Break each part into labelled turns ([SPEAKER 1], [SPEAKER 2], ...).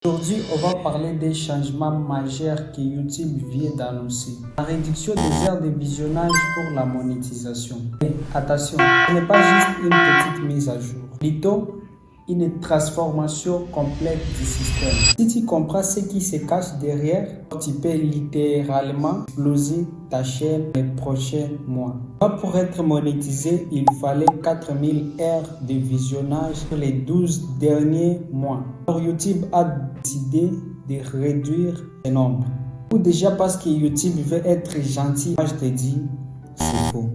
[SPEAKER 1] Aujourd'hui, on va parler des changements majeurs que YouTube vient d'annoncer. La réduction des heures de visionnage pour la monétisation. Mais attention, ce n'est pas juste une petite mise à jour. Plutôt, une transformation complète du système. Si tu comprends ce qui se cache derrière, tu peux littéralement exploser ta chaîne les prochains mois. Pour être monétisé, il fallait 4000 heures de visionnage pour les 12 derniers mois. Alors YouTube a décidé de réduire ce nombre. Ou déjà parce que YouTube veut être gentil, moi je te dis, c'est faux.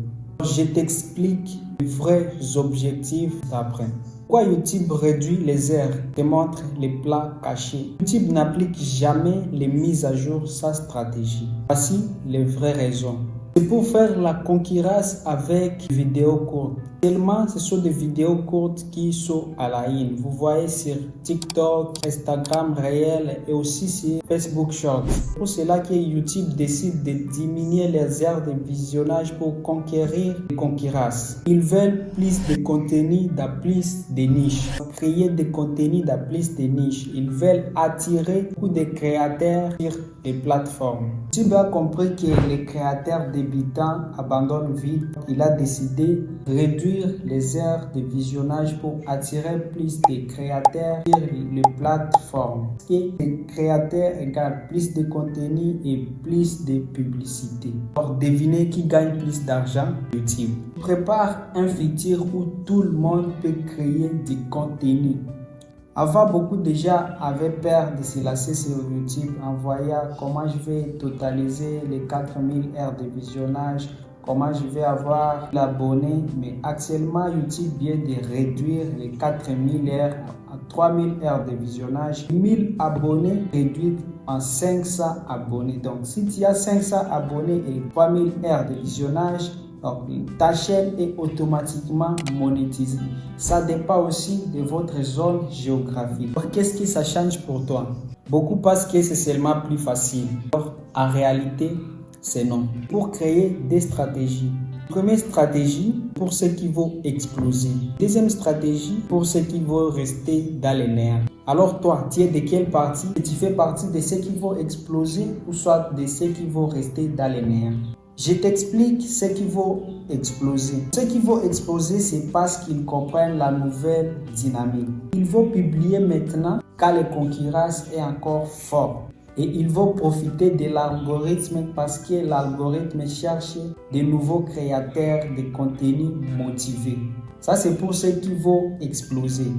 [SPEAKER 1] Je t'explique les vrais objectifs d'après. Pourquoi YouTube réduit les heures et montre les plats cachés? YouTube n'applique jamais les mises à jour sa stratégie. Voici les vraies raisons. C'est pour faire la concurrence avec les vidéos courtes. Tellement ce sont des vidéos courtes qui sont à la une. Vous voyez sur TikTok, Instagram réel et aussi sur Facebook Shorts. C'est pour cela que YouTube décide de diminuer les heures de visionnage pour conquérir les concurrences. Ils veulent plus de contenu dans plus de niches. Créer des contenus dans plus de niches. Ils veulent attirer beaucoup de créateurs sur les plateformes. YouTube a compris que les créateurs débutants abandonnent vite. Il a décidé de réduire les heures de visionnage pour attirer plus de créateurs sur les plateformes. Les créateurs égale plus de contenu et plus de publicité. Alors devinez qui gagne plus d'argent? YouTube. Prépare un futur où tout le monde peut créer du contenu. Avant, beaucoup de gens avaient peur de se lancer sur YouTube en voyant comment je vais totaliser les 4000 heures de visionnage, comment je vais avoir l'abonné. Mais actuellement, YouTube vient de réduire les 4000 heures à 3000 heures de visionnage. 1000 abonnés réduits en 500 abonnés. Donc, si tu as 500 abonnés et 3000 heures de visionnage, ta chaîne est automatiquement monétisée. Ça dépend aussi de votre zone géographique. Qu'est-ce que ça change pour toi? Beaucoup pensent que c'est seulement plus facile. En réalité, c'est non. Pour créer des stratégies. Première stratégie pour ceux qui vont exploser. Deuxième stratégie pour ceux qui vont rester dans les nerfs. Alors toi, tu es de quelle partie? Tu fais partie de ceux qui vont exploser ou soit de ceux qui vont rester dans les nerfs? Je t'explique ce qui vont exploser. Ceux qui vont exploser, c'est parce qu'ils comprennent la nouvelle dynamique. Ils vont publier maintenant quand la concurrence est encore forte. Et ils vont profiter de l'algorithme parce que l'algorithme cherche de nouveaux créateurs de contenu motivés. Ça, c'est pour ceux qui vont exploser.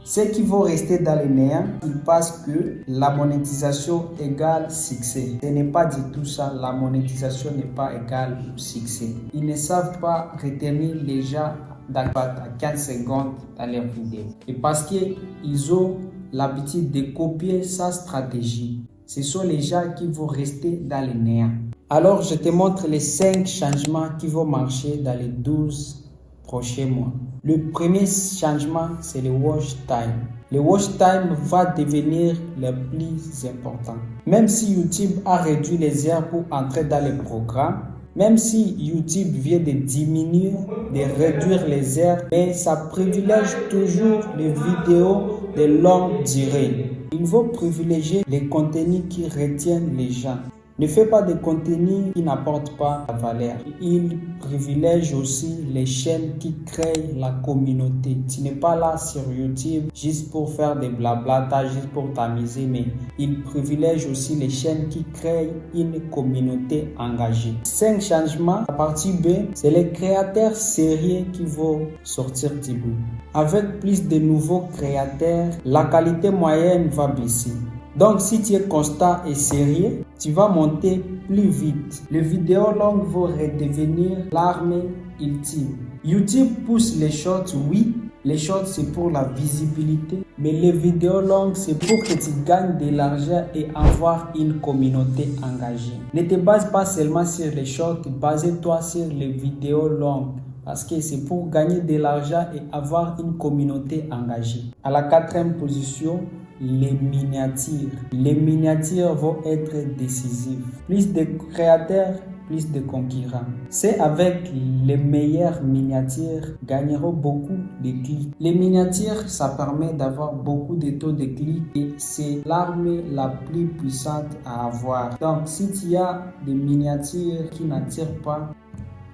[SPEAKER 1] Ceux qui vont rester dans les néants, ils pensent que la monétisation égale succès. Ce n'est pas du tout ça. La monétisation n'est pas égale au succès. Ils ne savent pas retenir les gens à 15 secondes dans leurs vidéos. Et parce qu'ils ont l'habitude de copier sa stratégie. Ce sont les gens qui vont rester dans les néants. Alors, je te montre les 5 changements qui vont marcher dans les 12 prochains mois. Le premier changement, c'est le watch time. Le watch time va devenir le plus important. Même si YouTube a réduit les heures pour entrer dans les programmes, même si YouTube vient de diminuer, de réduire les heures, mais ça privilège toujours les vidéos de longue durée. Il faut privilégier les contenus qui retiennent les gens. Ne fais pas de contenu qui n'apporte pas la valeur. Il privilège aussi les chaînes qui créent la communauté. Tu n'es pas là sur YouTube juste pour faire des blabla, juste pour t'amuser, mais il privilège aussi les chaînes qui créent une communauté engagée. 5 changements. La partie B, c'est les créateurs sérieux qui vont sortir du bout. Avec plus de nouveaux créateurs, la qualité moyenne va baisser. Donc, si tu es constant et sérieux, tu vas monter plus vite. Les vidéos longues vont redevenir l'arme ultime. YouTube pousse les shorts, oui. Les shorts, c'est pour la visibilité. Mais les vidéos longues, c'est pour que tu gagnes de l'argent et avoir une communauté engagée. Ne te base pas seulement sur les shorts, base-toi sur les vidéos longues. Parce que c'est pour gagner de l'argent et avoir une communauté engagée. À la 4e position, les miniatures. Les miniatures vont être décisives. Plus de créateurs plus de concurrents. C'est avec les meilleures miniatures gagneront beaucoup de clics. Les miniatures, ça permet d'avoir beaucoup de taux de clics et c'est l'arme la plus puissante à avoir. Donc, si tu as des miniatures qui n'attirent pas,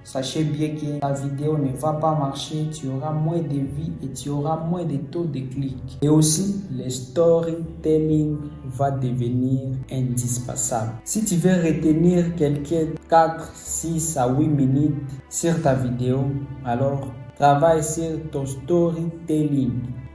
[SPEAKER 1] sachez bien que la vidéo ne va pas marcher, tu auras moins de vues et tu auras moins de taux de clics. Et aussi, le storytelling va devenir indispensable. Si tu veux retenir quelqu'un 4, 6 à 8 minutes sur ta vidéo, alors travaille sur ton storytelling.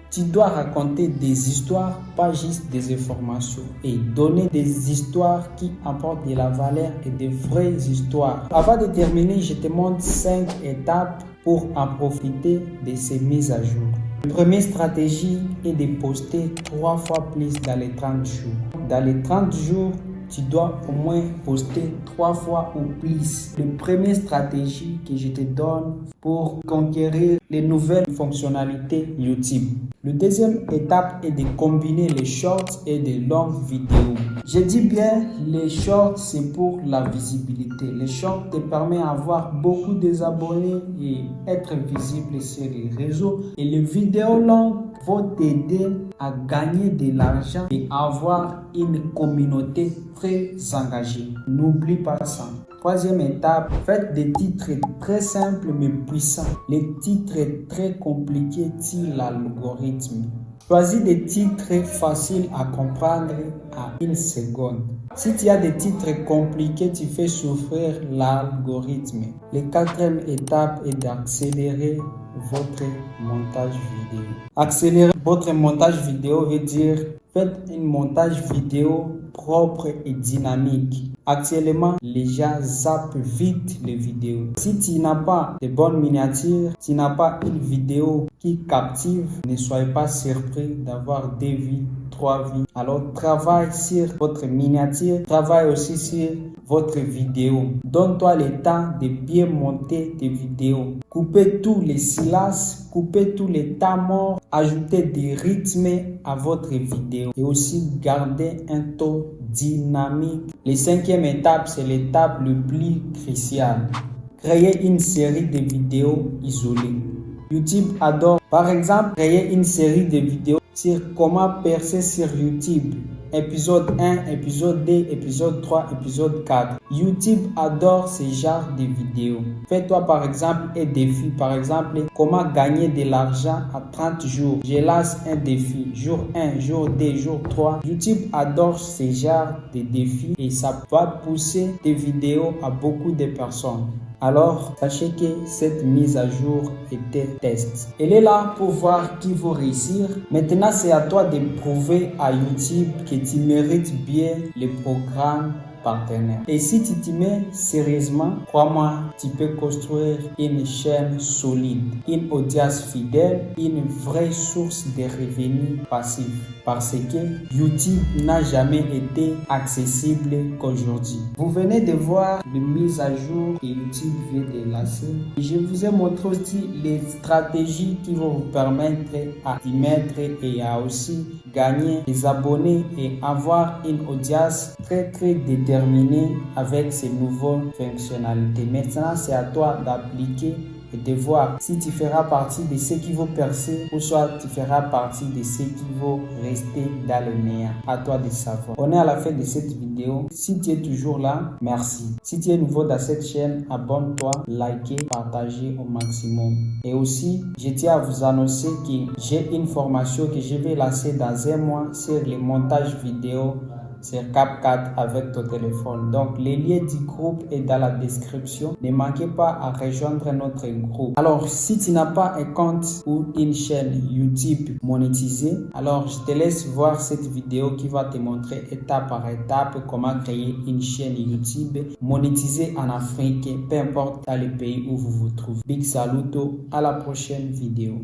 [SPEAKER 1] Tu dois raconter des histoires, pas juste des informations, et donner des histoires qui apportent de la valeur et des vraies histoires. Avant de terminer, je te montre 5 étapes pour en profiter de ces mises à jour. La première stratégie est de poster 3 fois plus dans les 30 jours. Dans les 30 jours, tu dois au moins poster 3 fois ou plus. La première stratégie que je te donne pour conquérir les nouvelles fonctionnalités YouTube. La deuxième étape est de combiner les shorts et les longues vidéos. Je dis bien, les shorts, c'est pour la visibilité. Les shorts te permettent d'avoir beaucoup d'abonnés et être visible sur les réseaux. Et les vidéos longues vont t'aider à gagner de l'argent et avoir une communauté très engagée. N'oublie pas ça. Troisième étape, faites des titres très simples mais puissants. Les titres très compliqués tirent l'algorithme. Choisis des titres faciles à comprendre à 1 seconde. Si tu as des titres compliqués, tu fais souffrir l'algorithme. La quatrième étape est d'accélérer votre montage vidéo. Accélérer votre montage vidéo veut dire faites un montage vidéo propre et dynamique. Actuellement, les gens zappent vite les vidéos. Si tu n'as pas de bonnes miniatures, tu n'as pas une vidéo qui captive, ne soyez pas surpris d'avoir 2 vues, 3 vues. Alors, travaille sur votre miniature, travaille aussi sur votre vidéo. Donne-toi le temps de bien monter tes vidéos. Coupez tous les silences, coupez tous les temps morts, ajoutez des rythmes à votre vidéo et aussi gardez un taux dynamique. La 5e étape, c'est l'étape le plus cruciale. Créer une série de vidéos isolées. YouTube adore, par exemple, créer une série de vidéos sur comment percer sur YouTube. Épisode 1, épisode 2, épisode 3, épisode 4. YouTube adore ce genre de vidéos. Fais-toi par exemple un défi. Par exemple, comment gagner de l'argent à 30 jours. Je lance un défi. Jour 1, jour 2, jour 3. YouTube adore ce genre de défis et ça va pousser tes vidéos à beaucoup de personnes. Alors, sachez que cette mise à jour était test. Elle est là pour voir qui va réussir. Maintenant, c'est à toi de prouver à YouTube que tu mérites bien les programmes partenaires. Et si tu t'y mets sérieusement, crois-moi, tu peux construire une chaîne solide, une audience fidèle, une vraie source de revenus passifs. Parce que YouTube n'a jamais été accessible qu'aujourd'hui. Vous venez de voir les mises à jour que YouTube vient de lancer. Je vous ai montré aussi les stratégies qui vont vous permettre à y mettre et à aussi gagner des abonnés et avoir une audience très déterminée avec ces nouvelles fonctionnalités. Maintenant, c'est à toi d'appliquer et de voir si tu feras partie de ceux qui vont percer ou soit tu feras partie de ceux qui vont rester dans le néant. À toi de savoir. On est à la fin de cette vidéo. Si tu es toujours là, merci. Si tu es nouveau dans cette chaîne, abonne-toi, likez, partagez au maximum. Et aussi, je tiens à vous annoncer que j'ai une formation que je vais lancer dans 1 mois sur le montage vidéo sur CapCut avec ton téléphone. Donc, le lien du groupe est dans la description. Ne manquez pas à rejoindre notre groupe. Alors, si tu n'as pas un compte ou une chaîne YouTube monétisée, alors je te laisse voir cette vidéo qui va te montrer étape par étape comment créer une chaîne YouTube monétisée en Afrique, peu importe dans le pays où vous vous trouvez. Big saluto, à la prochaine vidéo.